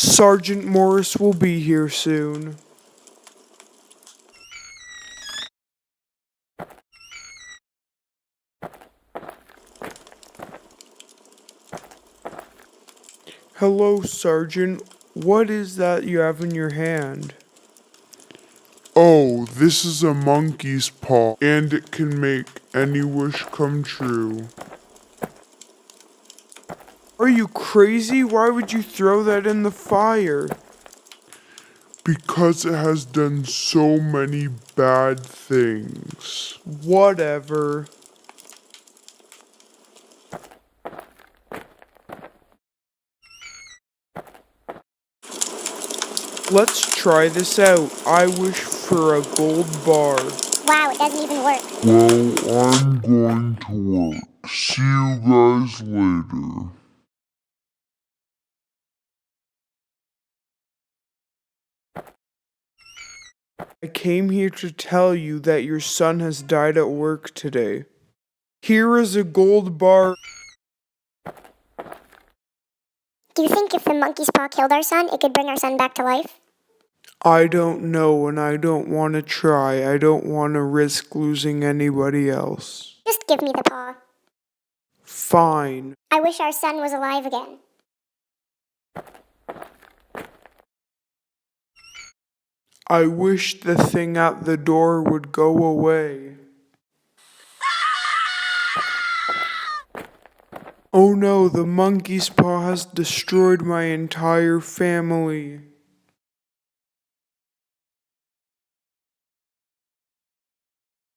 Sergeant Morris will be here soon. Hello, Sergeant. What is that you have in your hand? Oh, this is a monkey's paw, and it can make any wish come true. Are you crazy? Why would you throw that in the fire? Because it has done so many bad things. Whatever. Let's try this out. I wish for a gold bar. Wow, it doesn't even work. Well, I'm going to work. See you guys later. I came here to tell you that your son has died at work today. Here is a gold bar. Do you think if the monkey's paw killed our son, it could bring our son back to life? I don't know and I don't want to try. I don't want to risk losing anybody else. Just give me the paw. Fine. I wish our son was alive again. I wish the thing at the door would go away. Oh no, the monkey's paw has destroyed my entire family.